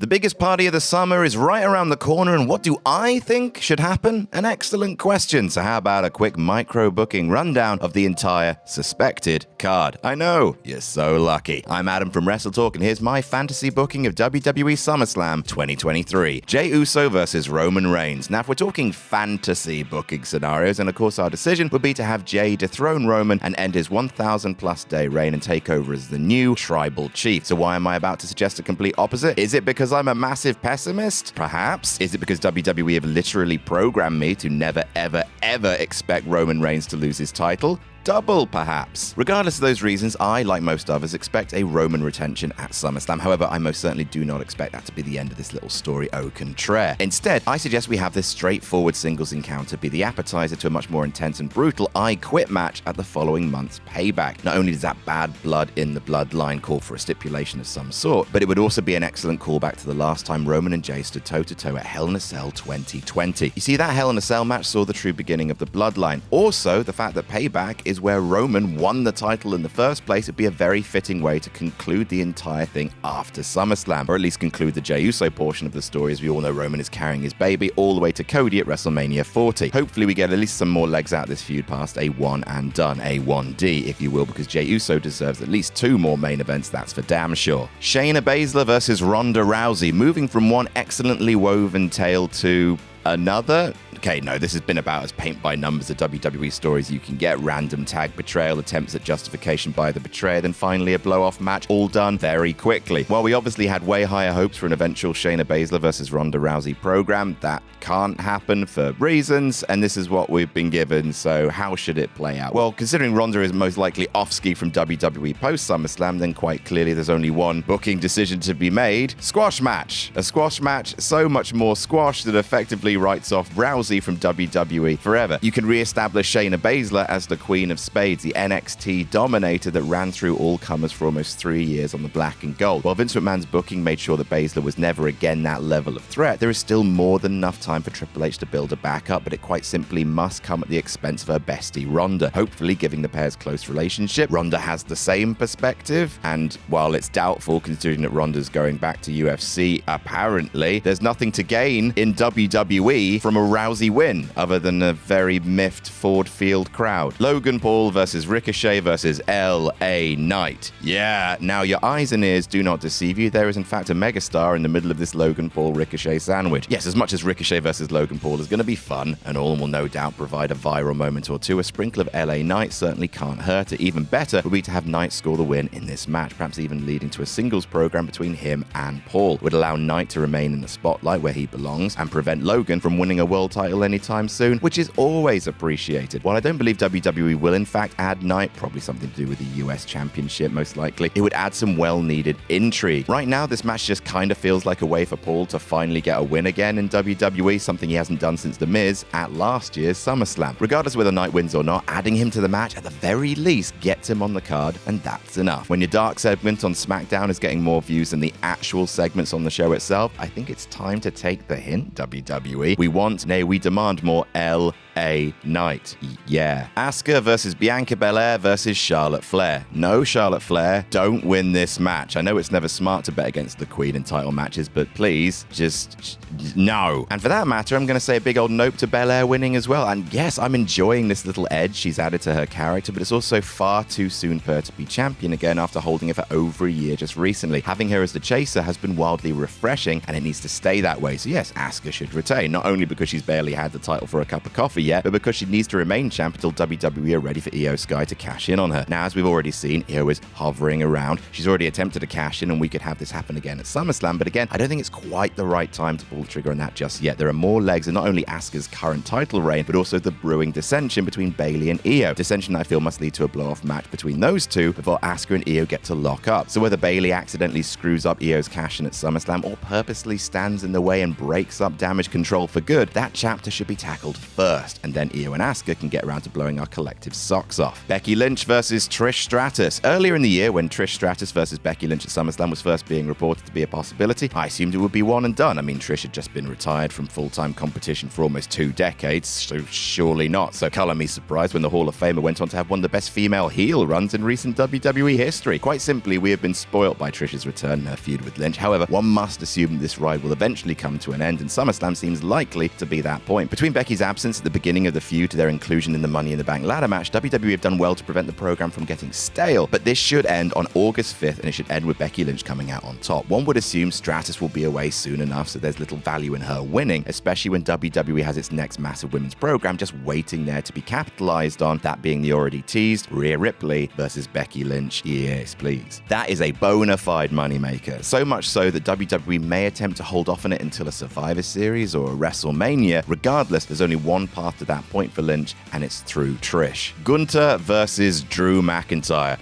The biggest party of the summer is right around the corner, and what do I think should happen? An excellent question. So how about a quick micro-booking rundown of the entire suspected card? I know, you're so lucky. I'm Adam from WrestleTalk, and here's my fantasy booking of WWE SummerSlam 2023. Jey Uso versus Roman Reigns. Now, if we're talking fantasy booking scenarios, and of course our decision would be to have Jey dethrone Roman and end his 1,000-plus day reign and take over as the new tribal chief. So why am I about to suggest a complete opposite? Is it because I'm a massive pessimist? Perhaps. Is it because WWE have literally programmed me to never, ever, ever expect Roman Reigns to lose his title? Double, perhaps. Regardless of those reasons, I, like most others, expect a Roman retention at SummerSlam. However, I most certainly do not expect that to be the end of this little story au contraire. Instead, I suggest we have this straightforward singles encounter be the appetizer to a much more intense and brutal I Quit match at the following month's Payback. Not only does that bad blood in the bloodline call for a stipulation of some sort, but it would also be an excellent callback to the last time Roman and Jey stood toe-to-toe at Hell in a Cell 2020. You see, that Hell in a Cell match saw the true beginning of the bloodline. Also, the fact that Payback is where Roman won the title in the first place would be a very fitting way to conclude the entire thing after SummerSlam, or at least conclude the Jey Uso portion of the story, as we all know Roman is carrying his baby all the way to Cody at WrestleMania 40. Hopefully we get at least some more legs out of this feud past a one and done, a 1D, if you will, because Jey Uso deserves at least 2 more main events, that's for damn sure. Shayna Baszler versus Ronda Rousey, moving from one excellently woven tale to another. Okay, no, this has been about as paint-by-numbers of WWE stories you can get. Random tag betrayal, attempts at justification by the betrayer, then finally a blow-off match, all done very quickly. While we obviously had way higher hopes for an eventual Shayna Baszler versus Ronda Rousey program, that can't happen for reasons, and this is what we've been given, so how should it play out? Well, considering Ronda is most likely off-ski from WWE post-SummerSlam, then quite clearly there's only one booking decision to be made. Squash match. A squash match, so much more squash that effectively writes off Rousey from WWE forever. You can re-establish Shayna Baszler as the Queen of Spades, the NXT dominator that ran through all comers for almost 3 years on the black and gold. While Vince McMahon's booking made sure that Baszler was never again that level of threat, there is still more than enough time for Triple H to build her back up, but it quite simply must come at the expense of her bestie Ronda, hopefully giving the pair's close relationship. Ronda has the same perspective, and while it's doubtful considering that Ronda's going back to UFC, apparently there's nothing to gain in WWE from a Rousey win, other than a very miffed Ford Field crowd. Logan Paul versus Ricochet versus LA Knight. Yeah, now your eyes and ears do not deceive you. There is in fact a megastar in the middle of this Logan Paul Ricochet sandwich. Yes, as much as Ricochet versus Logan Paul is going to be fun, and all will no doubt provide a viral moment or two, a sprinkle of LA Knight certainly can't hurt it. Even better would be to have Knight score the win in this match, perhaps even leading to a singles program between him and Paul. Would allow Knight to remain in the spotlight where he belongs and prevent Logan from winning a world title anytime soon, which is always appreciated. While I don't believe WWE will in fact add Knight, probably something to do with the US Championship most likely, it would add some well-needed intrigue. Right now, this match just kind of feels like a way for Paul to finally get a win again in WWE, something he hasn't done since The Miz at last year's SummerSlam. Regardless whether Knight wins or not, adding him to the match at the very least gets him on the card, and that's enough. When your dark segment on SmackDown is getting more views than the actual segments on the show itself, I think it's time to take the hint, WWE. We want, nay, we demand more LA Knight. Yeah. Asuka versus Bianca Belair versus Charlotte Flair. No, Charlotte Flair, don't win this match. I know it's never smart to bet against the Queen in title matches, but please, just no. And for that matter, I'm going to say a big old nope to Belair winning as well. And yes, I'm enjoying this little edge she's added to her character, but it's also far too soon for her to be champion again after holding it for over a year just recently. Having her as the chaser has been wildly refreshing, and it needs to stay that way. So yes, Asuka should retain, not only because she's barely had the title for a cup of coffee yet, but because she needs to remain champ until WWE are ready for Io Sky to cash in on her. Now, as we've already seen, Io is hovering around. She's already attempted to cash in, and we could have this happen again at SummerSlam, but again, I don't think it's quite the right time to pull the trigger on that just yet. There are more legs in not only Asuka's current title reign, but also the brewing dissension between Bayley and Io. Dissension I feel must lead to a blow-off match between those two before Asuka and Io get to lock up. So whether Bayley accidentally screws up Io's cash in at SummerSlam or purposely stands in the way and breaks up Damage Control for good, that chap chapter should be tackled first, and then Io and Asuka can get around to blowing our collective socks off. Becky Lynch versus Trish Stratus. Earlier in the year, when Trish Stratus versus Becky Lynch at SummerSlam was first being reported to be a possibility, I assumed it would be one and done. I mean, Trish had just been retired from full-time competition for almost 2 decades, so surely not. So color me surprised when the Hall of Famer went on to have one of the best female heel runs in recent WWE history. Quite simply, we have been spoilt by Trish's return and her feud with Lynch. However, one must assume this ride will eventually come to an end, and SummerSlam seems likely to be that point. Between Becky's absence at the beginning of the feud to their inclusion in the Money in the Bank ladder match, WWE have done well to prevent the program from getting stale, but this should end on August 5th, and it should end with Becky Lynch coming out on top. One would assume Stratus will be away soon enough, so there's little value in her winning, especially when WWE has its next massive women's program just waiting there to be capitalized on, that being the already teased Rhea Ripley versus Becky Lynch. Yes, please. That is a bona fide moneymaker, so much so that WWE may attempt to hold off on it until a Survivor Series or a WrestleMania. Regardless, there's only one path to that point for Lynch, and it's through Trish. Gunther versus Drew McIntyre.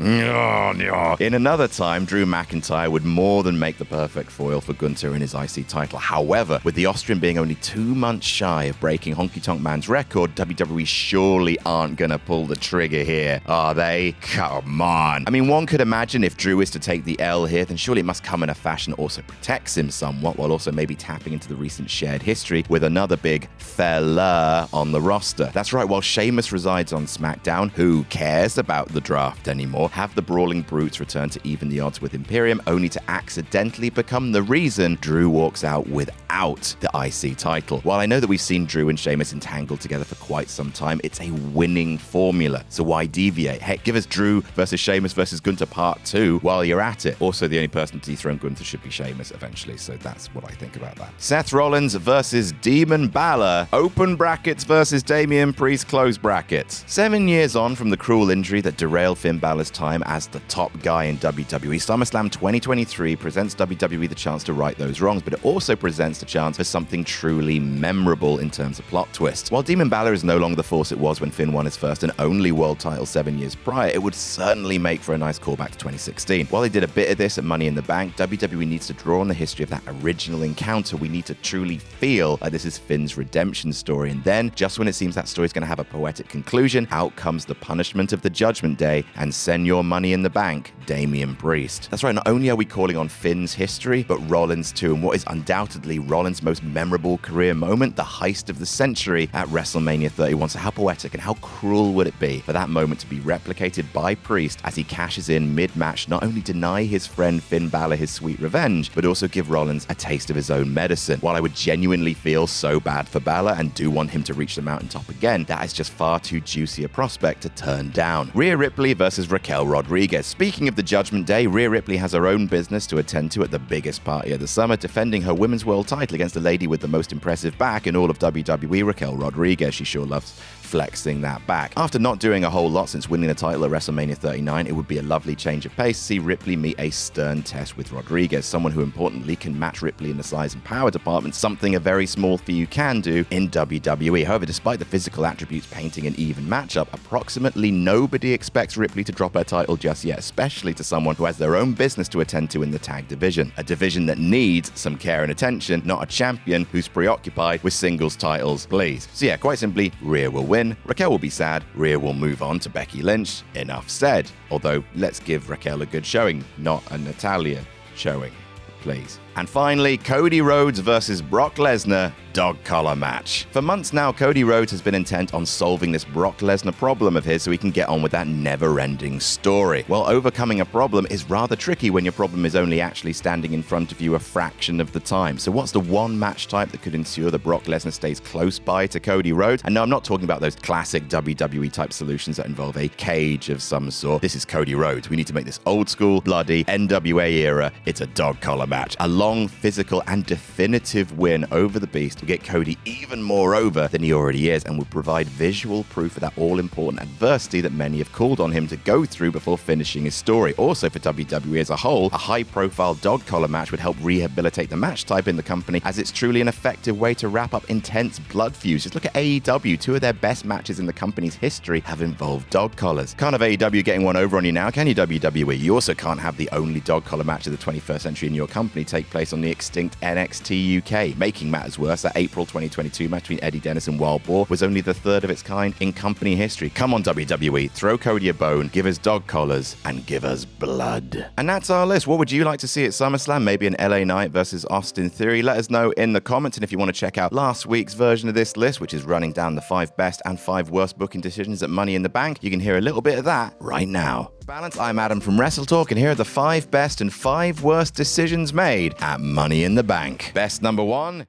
In another time, Drew McIntyre would more than make the perfect foil for Gunther in his IC title. However, with the Austrian being only 2 months shy of breaking Honky Tonk Man's record, WWE surely aren't gonna pull the trigger here, are they? Come on. I mean, one could imagine if Drew is to take the L here, then surely it must come in a fashion that also protects him somewhat, while also maybe tapping into the recent shared history with another big fella on the roster. That's right, while Sheamus resides on SmackDown, who cares about the draft anymore? Have the Brawling Brutes return to even the odds with Imperium, only to accidentally become the reason Drew walks out without the IC title. While I know that we've seen Drew and Sheamus entangled together for quite some time, it's a winning formula, so why deviate? Heck, give us Drew versus Sheamus versus Gunther Part 2 while you're at it. Also, the only person to dethrone Gunther should be Sheamus eventually, so that's what I think about that. Seth Rollins versus Demon Balor, open brackets versus Damian Priest, close brackets. 7 years on from the cruel injury that derailed Finn Balor's time as the top guy in WWE, SummerSlam 2023 presents WWE the chance to right those wrongs, but it also presents the chance for something truly memorable in terms of plot twists. While Demon Balor is no longer the force it was when Finn won his first and only world title 7 years prior, it would certainly make for a nice callback to 2016. While they did a bit of this at Money in the Bank, WWE needs to draw on the history of that original encounter. We need to truly feel like this is Finn's redemption story, and then, just when it seems that story is going to have a poetic conclusion, out comes the punishment of the Judgment Day and send your Money in the Bank, Damian Priest. That's right, not only are we calling on Finn's history, but Rollins too, and what is undoubtedly Rollins' most memorable career moment, the heist of the century at WrestleMania 31. So how poetic and how cruel would it be for that moment to be replicated by Priest as he cashes in mid-match, not only deny his friend Finn Balor his sweet revenge, but also give Rollins a taste of his own medicine. While I would genuinely feel so bad for Balor and do want him to reach the mountaintop again, that is just far too juicy a prospect to turn down. Rhea Ripley versus Raquel Rodriguez. Speaking of the Judgment Day, Rhea Ripley has her own business to attend to at the biggest party of the summer, defending her women's world title against the lady with the most impressive back in all of WWE, Raquel Rodriguez. She sure loves flexing that back. After not doing a whole lot since winning the title at WrestleMania 39, it would be a lovely change of pace to see Ripley meet a stern test with Rodriguez, someone who importantly can match Ripley in the size and power department, something a very small few can do in WWE. However, despite the physical attributes painting an even matchup, approximately nobody expects Ripley to drop her title just yet, especially to someone who has their own business to attend to in the tag division. A division that needs some care and attention, not a champion who's preoccupied with singles titles, please. So yeah, quite simply, Rhea will win, Raquel will be sad, Rhea will move on to Becky Lynch. Enough said. Although, let's give Raquel a good showing, not a Natalia showing, please. And finally, Cody Rhodes versus Brock Lesnar, dog collar match. For months now, Cody Rhodes has been intent on solving this Brock Lesnar problem of his so he can get on with that never-ending story. Well, overcoming a problem is rather tricky when your problem is only actually standing in front of you a fraction of the time. So what's the one match type that could ensure that Brock Lesnar stays close by to Cody Rhodes? And no, I'm not talking about those classic WWE type solutions that involve a cage of some sort. This is Cody Rhodes. We need to make this old school, bloody, NWA era. It's a dog collar match. A long, physical, and definitive win over the Beast will get Cody even more over than he already is and would provide visual proof of that all-important adversity that many have called on him to go through before finishing his story. Also, for WWE as a whole, a high-profile dog collar match would help rehabilitate the match type in the company, as it's truly an effective way to wrap up intense blood feuds. Just look at AEW. Two of their best matches in the company's history have involved dog collars. Can't have AEW getting one over on you now, can you, WWE? You also can't have the only dog collar match of the 21st century in your company take place on the extinct NXT UK. Making matters worse, that April 2022 match between Eddie Dennis and Wild Boar was only the third of its kind in company history. Come on, WWE, throw Cody a bone, give us dog collars, and give us blood. And that's our list. What would you like to see at SummerSlam? Maybe an LA Knight versus Austin Theory? Let us know in the comments. And if you want to check out last week's version of this list, which is running down the 5 best and 5 worst booking decisions at Money in the Bank, you can hear a little bit of that right now. Balance, I'm Adam from WrestleTalk, and here are the 5 best and 5 worst decisions made at Money in the Bank. Best number 1,